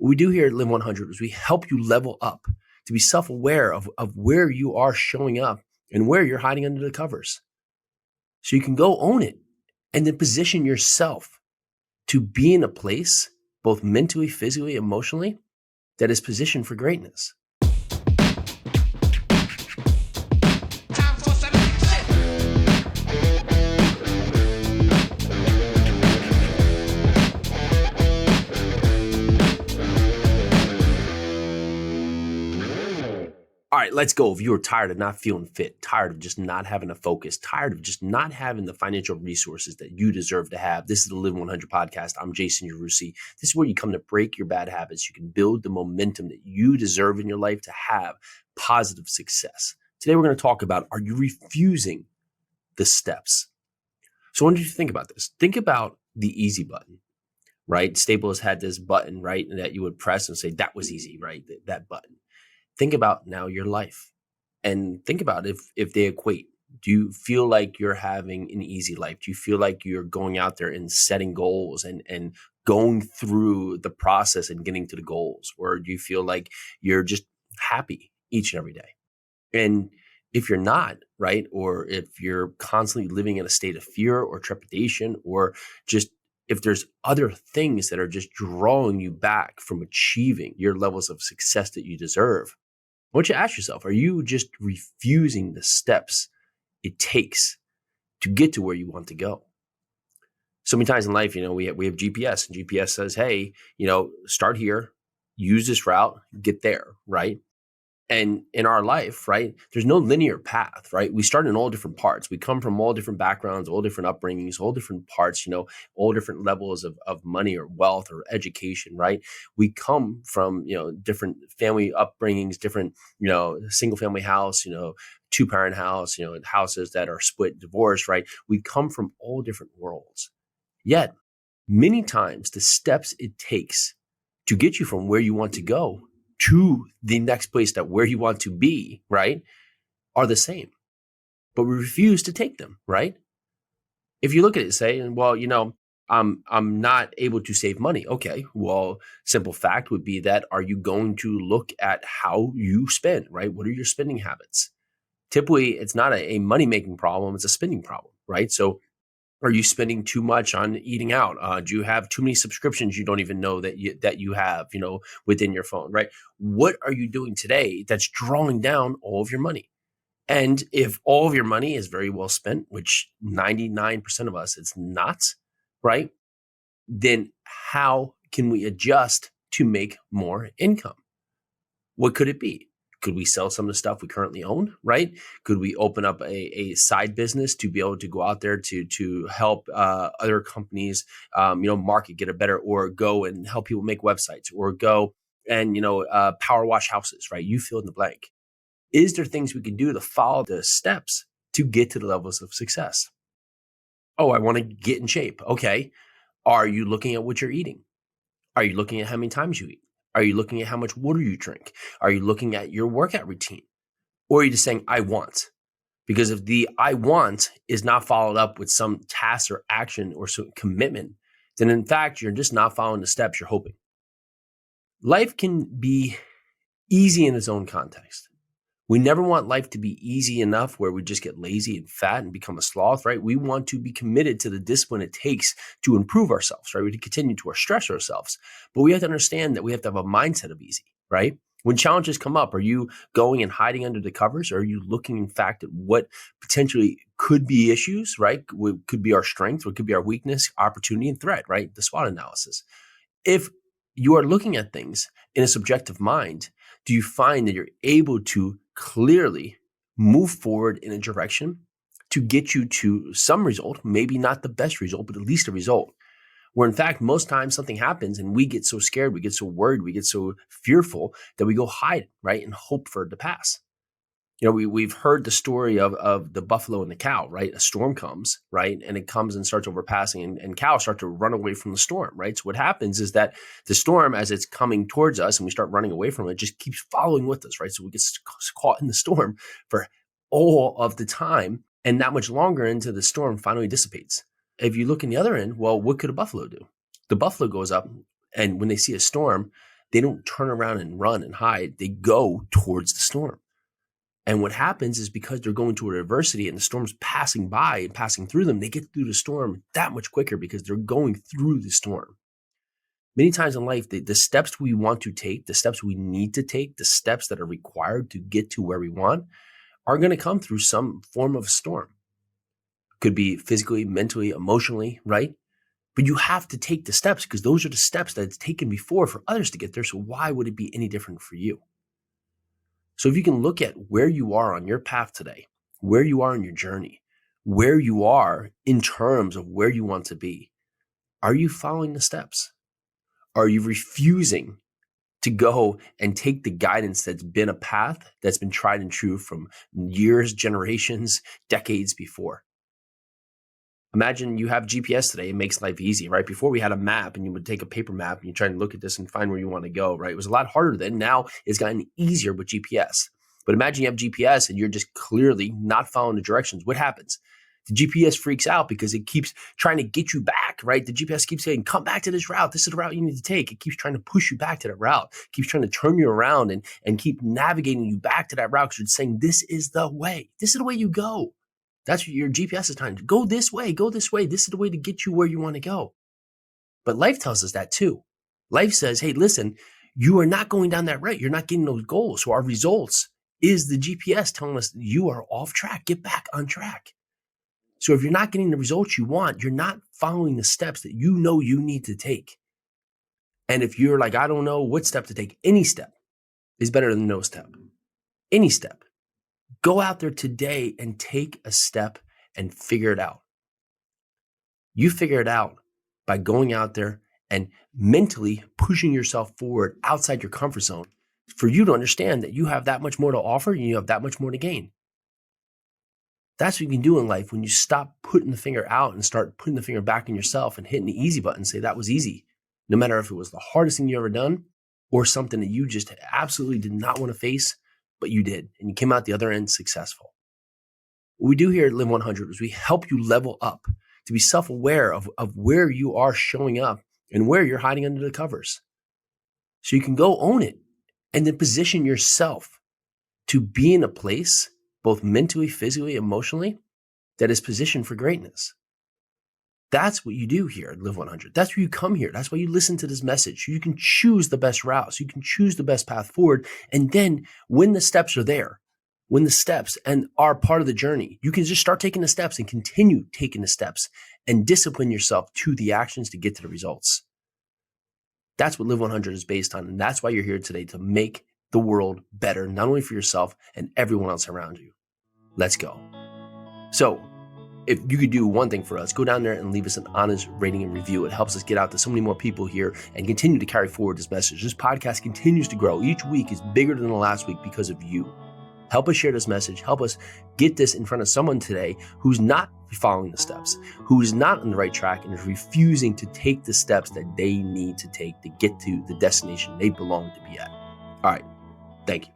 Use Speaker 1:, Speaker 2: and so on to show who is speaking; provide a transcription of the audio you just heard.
Speaker 1: What we do here at Live 100 is we help you level up to be self-aware of where you are showing up and where you're hiding under the covers. So you can go own it and then position yourself to be in a place, both mentally, physically, emotionally, that is positioned for greatness. All right, let's go. If you are tired of not feeling fit, tired of just not having a focus, tired of just not having the financial resources that you deserve to have, this is the Live 100 podcast. I'm Jason Yarusi. This is where you come to break your bad habits. You can build the momentum that you deserve in your life to have positive success. Today, we're going to talk about, are you refusing the steps? So I want you to think about this. Think about the easy button, right? Staples had this button, right, that you would press and say, that was easy, right? That button. Think about now your life and think about if they equate. Do you feel like you're having an easy life? Do you feel like you're going out there and setting goals and going through the process and getting to the goals? Or do you feel like you're just happy each and every day? And if you're not, right, or if you're constantly living in a state of fear or trepidation, or just if there's other things that are just drawing you back from achieving your levels of success that you deserve, I want you to ask yourself, are you just refusing the steps it takes to get to where you want to go? So many times in life, we have GPS, and GPS says, hey, start here, use this route, get there, right? And in our life, right, there's no linear path, right? We start in all different parts. We come from all different backgrounds, all different upbringings, all different parts, all different levels of money or wealth or education, right? We come from, different family upbringings, different, single family house, 2-parent house, houses that are split, divorced, right? We come from all different worlds. Yet, many times the steps it takes to get you from where you want to go to the next place that where you want to be, right, are the same. But we refuse to take them, right? If you look at it, say, well, I'm not able to save money. Okay, well, simple fact would be that, are you going to look at how you spend, right? What are your spending habits? Typically, it's not a money-making problem, it's a spending problem, right? So are you spending too much on eating out? Do you have too many subscriptions you don't even know that you have, within your phone, right? What are you doing today that's drawing down all of your money? And if all of your money is very well spent, which 99% of us, it's not, right? Then how can we adjust to make more income? What could it be? Could we sell some of the stuff we currently own, right? Could we open up a side business to be able to go out there to help other companies, market, get a better, or go and help people make websites, or go and, power wash houses, right? You fill in the blank. Is there things we can do to follow the steps to get to the levels of success? Oh, I want to get in shape. Okay. Are you looking at what you're eating? Are you looking at how many times you eat? Are you looking at how much water you drink? Are you looking at your workout routine? Or are you just saying, I want? Because if the I want is not followed up with some task or action or some commitment, then in fact, you're just not following the steps you're hoping. Life can be easy in its own context. We never want life to be easy enough where we just get lazy and fat and become a sloth, right? We want to be committed to the discipline it takes to improve ourselves, right? We continue to stress ourselves, but we have to understand that we have to have a mindset of easy, right? When challenges come up, are you going and hiding under the covers? Or are you looking, in fact, at what potentially could be issues, right? What could be our strength, what could be our weakness, opportunity, and threat, right? The SWOT analysis. If you are looking at things in a subjective mind, do you find that you're able to clearly move forward in a direction to get you to some result, maybe not the best result, but at least a result? Where in fact, most times something happens and we get so scared, we get so worried, we get so fearful that we go hide, right? And hope for it to pass. We've heard the story of the buffalo and the cow, right? A storm comes, right? And it comes and starts overpassing, and cows start to run away from the storm, right? So what happens is that the storm, as it's coming towards us and we start running away from it, just keeps following with us, right? So we get caught in the storm for all of the time, and not much longer into the storm finally dissipates. If you look in the other end, well, what could a buffalo do? The buffalo goes up, and when they see a storm, they don't turn around and run and hide. They go towards the storm. And what happens is because they're going toward adversity and the storm's passing by and passing through them, they get through the storm that much quicker because they're going through the storm. Many times in life, the steps we want to take, the steps we need to take, the steps that are required to get to where we want are going to come through some form of storm. Could be physically, mentally, emotionally, right? But you have to take the steps because those are the steps that it's taken before for others to get there. So why would it be any different for you? So if you can look at where you are on your path today, where you are in your journey, where you are in terms of where you want to be, are you following the steps? Are you refusing to go and take the guidance that's been a path that's been tried and true from years, generations, decades before? Imagine you have GPS today. It makes life easy, right? Before we had a map and you would take a paper map and you try and look at this and find where you want to go, right? It was a lot harder then. Now it's gotten easier with GPS. But imagine you have GPS and you're just clearly not following the directions. What happens? The GPS freaks out because it keeps trying to get you back, right? The GPS keeps saying, come back to this route. This is the route you need to take. It keeps trying to push you back to that route. It keeps trying to turn you around and keep navigating you back to that route because it's saying, this is the way. This is the way you go. That's what your GPS is trying to go this way, go this way. This is the way to get you where you want to go. But life tells us that too. Life says, hey, listen, you are not going down that route. You're not getting those goals. So our results is the GPS telling us you are off track. Get back on track. So if you're not getting the results you want, you're not following the steps that you know you need to take. And if you're like, I don't know what step to take, any step is better than no step. Any step. Go out there today and take a step and figure it out. You figure it out by going out there and mentally pushing yourself forward outside your comfort zone for you to understand that you have that much more to offer and you have that much more to gain. That's what you can do in life when you stop putting the finger out and start putting the finger back in yourself and hitting the easy button and say that was easy. No matter if it was the hardest thing you ever done or something that you just absolutely did not want to face, but you did, and you came out the other end successful. What we do here at Live 100 is we help you level up to be self-aware of where you are showing up and where you're hiding under the covers. So you can go own it and then position yourself to be in a place, both mentally, physically, emotionally, that is positioned for greatness. That's what you do here at Live 100. That's why you come here. That's why you listen to this message. You can choose the best route. So you can choose the best path forward. And then when the steps are there, when the steps and are part of the journey, you can just start taking the steps and continue taking the steps and discipline yourself to the actions to get to the results. That's what Live 100 is based on. And that's why you're here today, to make the world better, not only for yourself and everyone else around you. Let's go. So, if you could do one thing for us, go down there and leave us an honest rating and review. It helps us get out to so many more people here and continue to carry forward this message. This podcast continues to grow. Each week is bigger than the last week because of you. Help us share this message. Help us get this in front of someone today who's not following the steps, who's not on the right track and is refusing to take the steps that they need to take to get to the destination they belong to be at. All right. Thank you.